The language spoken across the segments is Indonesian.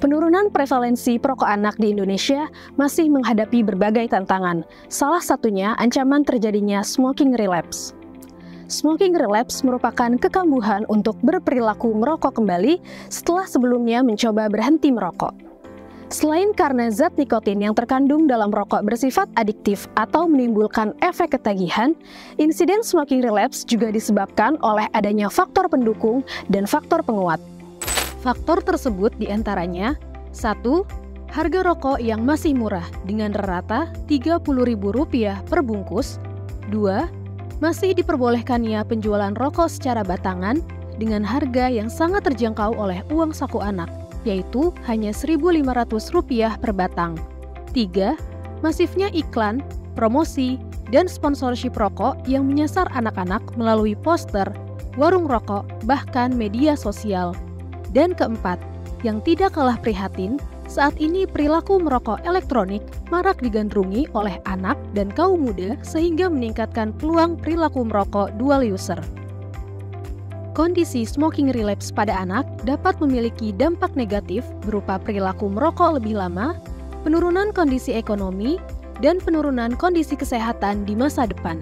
Penurunan prevalensi perokok anak di Indonesia masih menghadapi berbagai tantangan. Salah satunya ancaman terjadinya smoking relapse. Smoking relapse merupakan kekambuhan untuk berperilaku merokok kembali setelah sebelumnya mencoba berhenti merokok. Selain karena zat nikotin yang terkandung dalam rokok bersifat adiktif atau menimbulkan efek ketagihan, insiden smoking relapse juga disebabkan oleh adanya faktor pendukung dan faktor penguat. Faktor tersebut diantaranya 1. Harga rokok yang masih murah dengan rata Rp30.000 per bungkus. 2. Masih diperbolehkannya penjualan rokok secara batangan dengan harga yang sangat terjangkau oleh uang saku anak, yaitu hanya Rp1.500 per batang. 3. Masifnya iklan, promosi, dan sponsorship rokok yang menyasar anak-anak melalui poster, warung rokok, bahkan media sosial. Dan keempat, yang tidak kalah prihatin, saat ini perilaku merokok elektronik marak digandrungi oleh anak dan kaum muda sehingga meningkatkan peluang perilaku merokok dual user. Kondisi smoking relapse pada anak dapat memiliki dampak negatif berupa perilaku merokok lebih lama, penurunan kondisi ekonomi, dan penurunan kondisi kesehatan di masa depan.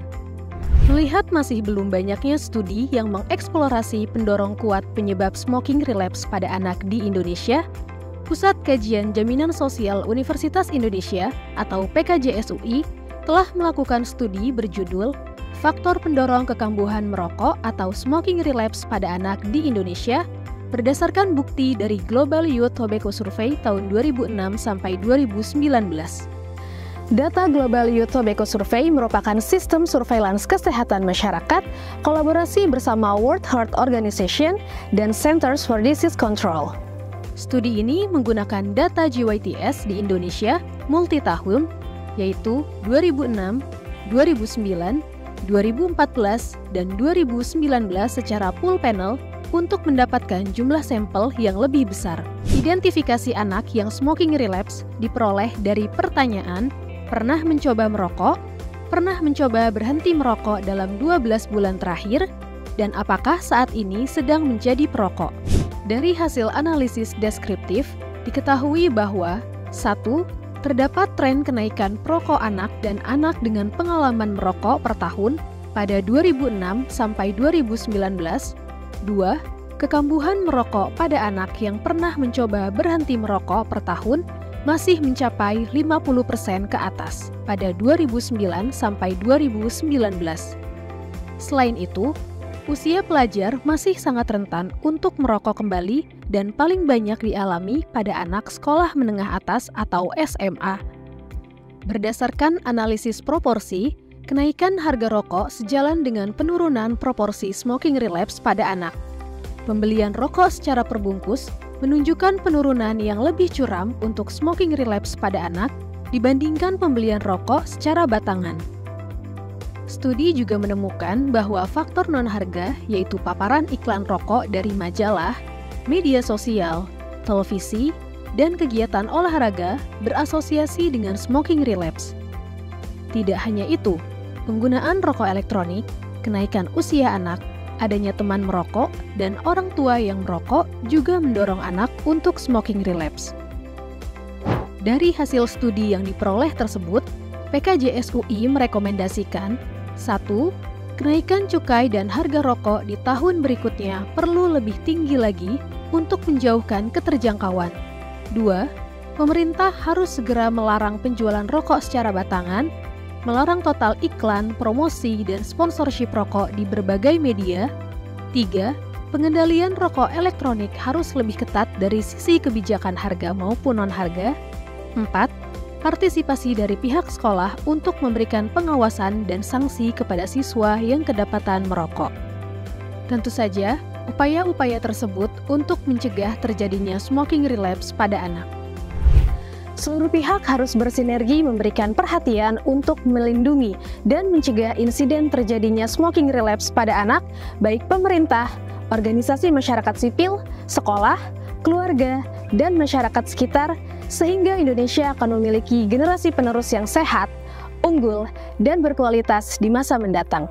Melihat masih belum banyaknya studi yang mengeksplorasi pendorong kuat penyebab smoking relapse pada anak di Indonesia, Pusat Kajian Jaminan Sosial Universitas Indonesia atau PKJSUI telah melakukan studi berjudul Faktor Pendorong Kekambuhan Merokok atau Smoking Relapse pada Anak di Indonesia berdasarkan bukti dari Global Youth Tobacco Survey tahun 2006 sampai 2019. Data Global Youth Tobacco Survey merupakan sistem surveillance kesehatan masyarakat kolaborasi bersama World Health Organization dan Centers for Disease Control. Studi ini menggunakan data JYTS di Indonesia multi-tahun, yaitu 2006, 2009, 2014, dan 2019 secara full panel untuk mendapatkan jumlah sampel yang lebih besar. Identifikasi anak yang smoking relapse diperoleh dari pertanyaan pernah mencoba merokok, pernah mencoba berhenti merokok dalam 12 bulan terakhir, dan apakah saat ini sedang menjadi perokok. Dari hasil analisis deskriptif, diketahui bahwa 1. Terdapat tren kenaikan perokok anak dan anak dengan pengalaman merokok per tahun pada 2006 sampai 2019. 2. Kekambuhan merokok pada anak yang pernah mencoba berhenti merokok per tahun masih mencapai 50% ke atas pada 2009 sampai 2019. Selain itu, usia pelajar masih sangat rentan untuk merokok kembali dan paling banyak dialami pada anak sekolah menengah atas atau SMA. Berdasarkan analisis proporsi, kenaikan harga rokok sejalan dengan penurunan proporsi smoking relapse pada anak. Pembelian rokok secara perbungkus menunjukkan penurunan yang lebih curam untuk smoking relapse pada anak dibandingkan pembelian rokok secara batangan. Studi juga menemukan bahwa faktor non-harga, yaitu paparan iklan rokok dari majalah, media sosial, televisi, dan kegiatan olahraga berasosiasi dengan smoking relapse. Tidak hanya itu, penggunaan rokok elektronik, kenaikan usia anak, adanya teman merokok, dan orang tua yang merokok juga mendorong anak untuk smoking relapse. Dari hasil studi yang diperoleh tersebut, PKJSUI merekomendasikan 1. Kenaikan cukai dan harga rokok di tahun berikutnya perlu lebih tinggi lagi untuk menjauhkan keterjangkauan. 2. Pemerintah harus segera melarang penjualan rokok secara batangan, melarang total iklan, promosi, dan sponsorship rokok di berbagai media. 3. Pengendalian rokok elektronik harus lebih ketat dari sisi kebijakan harga maupun non-harga. 4. Partisipasi dari pihak sekolah untuk memberikan pengawasan dan sanksi kepada siswa yang kedapatan merokok. Tentu saja, upaya-upaya tersebut untuk mencegah terjadinya smoking relapse pada anak. Seluruh pihak harus bersinergi memberikan perhatian untuk melindungi dan mencegah insiden terjadinya smoking relapse pada anak, baik pemerintah, organisasi masyarakat sipil, sekolah, keluarga, dan masyarakat sekitar, sehingga Indonesia akan memiliki generasi penerus yang sehat, unggul, dan berkualitas di masa mendatang.